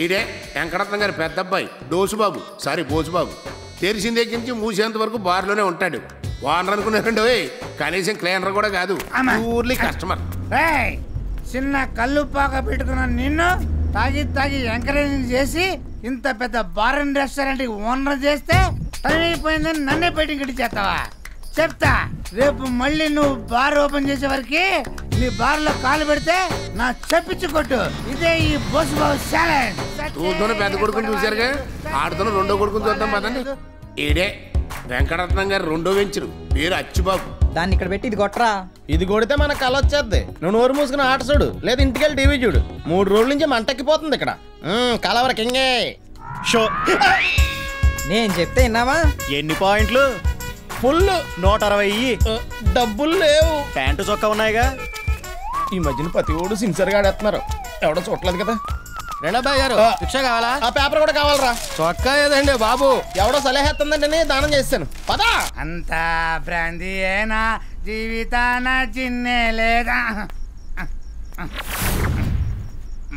ఇదే వెంకటరత్నం గారి పెద్ద అబ్బాయి డోసుబాబు సారీ బోసుబాబు. తెరిసిన దగ్గర నుంచి మూసేంత వరకు బార్లోనే ఉంటాడు. ఓనర్ అనుకున్నారండి, కనీసం క్లీనర్ కూడా కాదు, ఊర్లీ కస్టమర్. చిన్న కళ్ళు పాక పెట్టుకున్న నిన్ను తాగి ఎంకరేజింగ్ చేసి ఇంత పెద్ద బార్ అండ్ రెస్టారెంట్ ఓనర్ చేస్తే అయిపోయిందని నన్నే బయటికి గడి చేస్తావా? చెప్తా, రేపు మళ్ళీ నువ్వు బార్ ఓపెన్ చేసే వరకు నీ బార్ లో కాలు పెడితే నా చెప్పించి కొట్టు. ఇదే ఈ బోసు బాబు ఛాలెంజ్. చూస్తున్న పెద్ద కొడుకుని చూశారుగా, ఆడుతున్న రెండో కొడుకుని చూద్దాం పదండి. ఈడే వెంకటరత్నం గారు రెండో వెంచరు, పేరు అచ్చుబాబు. దాన్ని ఇక్కడ పెట్టి ఇది కొట్టరా. ఇది కొడితే మనకు కళ వచ్చేద్ది. నువ్వు నోరు మూసుకుని ఆట చూడు, లేదా ఇంటికెళ్ళి టీవీ చూడు. 3 రోజుల నుంచి మంటెక్కిపోతుంది ఇక్కడ. కలవర కింగే షో. నేను చెప్తే విన్నావా? ఎన్ని పాయింట్లు? ఫుల్ 160. డబ్బులు లేవు. ప్యాంటు చొక్కా ఉన్నాయిగా. ఈ మధ్యన ప్రతి ఓడు సిన్సియర్గా ఆడేస్తున్నారు, ఎవడో చూడలేదు కదా. రెండబ్బాయి గారు రిక్షా కావాలా? ఆ పేపర్ కూడా కావాలరా. చొక్కా ఏదండి బాబు? ఎవడో సలహేస్తుందంటే దానం చేస్తాను పదా. అంతా బ్రాంతి ఏనా జీవితాన చిన్నే లేదా?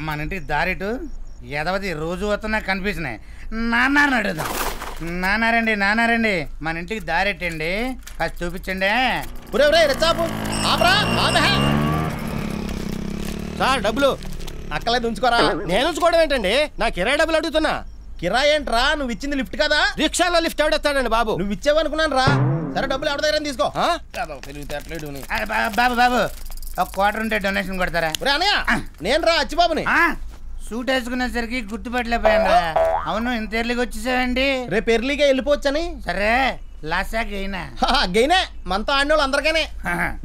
మన ఇంటికి దారిటు ఎదవది రోజు వస్తున్నా కనిపిస్తున్నాయి. నాన్న అడుగుదాం. నాన్నారండి మన ఇంటికి దారెట్టండి, కాస్త చూపించండి. సార్ డబ్బులు అక్కలేదు ఉంచుకోరా. నేను ఉంచుకోవడం ఏంటండి? నా కిరాయి డబ్బులు అడుగుతున్నా. కిరాయి ఏంట్రా? నువ్వు ఇచ్చింది లిఫ్ట్ కదా. రిక్షాలో లిఫ్ట్ ఎవడెత్తాడండి బాబు? నువ్వు ఇచ్చేవనుకున్నాను రా. సరే డబ్బులు ఎవరి దగ్గర తీసుకో. బాబు ఒక క్వార్టర్ ఉంటే డొనేషన్ కొడతారా? అనయ్య నేను రా అచ్చిబాబుని. సూట్ వేసుకునేసరికి గుర్తుపెట్టలేకపోయాను రా. అవును, ఇంత ఎర్లీకి వచ్చేసావండి? రేపు ఎర్లీగా వెళ్ళిపోవచ్చని. సరే లాసా గెయినా? గెయినే, మనతో ఆడినోళ్ళు అందరికనే.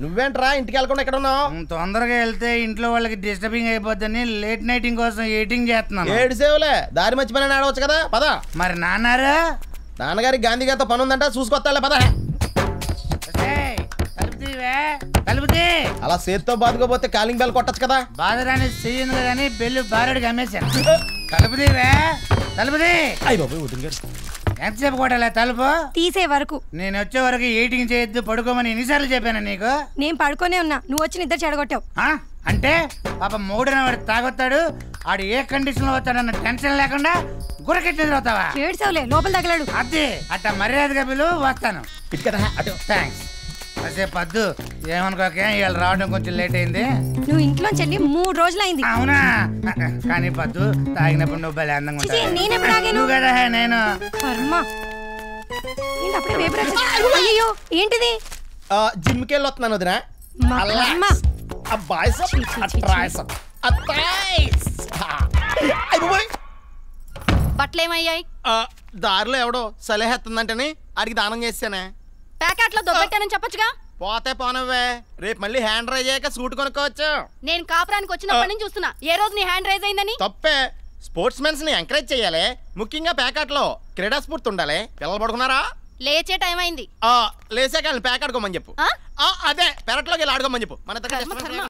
నువ్వేంట్రా ఇంటికి వెళ్ళకుండా ఎక్కడ ఉన్నావు? తొందరగా వెళ్తే ఇంట్లో వాళ్ళకి డిస్టర్బింగ్ అయిపోద్దని లేట్ నైటింగ్ కోసం ఎయిటింగ్ చేస్తున్నాను. 7 సేవలే, దారి మర్చిపోయినా ఆడవచ్చు కదా. పద. మరి నాన్నారా? నాన్నగారికి గాంధీ గారితో పని ఉందంట, చూసుకొస్తాలే పద. కలుపుతీ. అలా చేతితో బాదుకోపోతే కాలింగ్ బెల్ కొట్టచ్చు కదా. బాధరాని చెయ్యింది కదని బెల్లు బారెడికి అమ్మేశాను. తలుపుతీవే తలుపుతీ. ఎంతసేపు కొట్టాలి తలుపు? తీసే వరకు. నేను వచ్చే వరకు ఎయిటింగ్ చేయొద్దు, పడుకోమని ఎన్నిసార్లు చెప్పాను నీకు? నేను పడుకోనే ఉన్నా, నువ్వు వచ్చి నిద్ర చెడగొట్టావు. అంటే పాప మూడన వాడు తాగొత్తాడు, ఆడు ఏ కండిషన్ లో వస్తాడన్న టెన్షన్ లేకుండా గురకెట్టి అవుతావా? ఏడ్చావులే, లోపల తగలాడు. అదే అట్ట మర్యాదగా పిలువు, వస్తాను. థ్యాంక్స్. కాసేపు పద్దు, ఏమనుకోకే ఇవాళ రావడం కొంచెం లేట్ అయింది. నువ్వు ఇంట్లో చెల్లి 3 రోజులు అయింది. అవునా? కానీ పద్దు తాగినప్పుడు నువ్వు భలే అందంగా ఉంటావు కదా. నేను అయ్యో ఏంటిది? జిమ్కి వెళ్ళి వస్తున్నాను వదినా. బట్టలేమయ్యాయి? దారిలో ఎవడో సలహేస్తుందంటని అడిగి దానం చేస్తానే. ప్యాకెట్ లో దొబ్బెట్టానని చెప్పొచ్చుగా. పోతే పోనవ్వే, రేపు మళ్ళీ హ్యాండ్ రైజ్ అయ్యాక సూట్ కొనుక్కోవచ్చు. నేను కాపురానికి వచ్చినప్పటి నుంచి చూస్తున్నా, ఏ రోజు నీ హ్యాండ్ రైజ్ అయిందని? తప్పే. స్పోర్ట్స్ మెన్స్ ని ఎంకరేజ్ చేయాలి, ముఖ్యంగా ప్యాకెట్ లో క్రీడా స్ఫూర్తి ఉండాలి. పిల్లలు పడుకున్నారా? లేచే టైం అయింది. లేచాక ప్యాక్ ఆడుకోమని చెప్పు. అదే పెరట్లోకి వెళ్ళి ఆడుకోమని చెప్పు. మన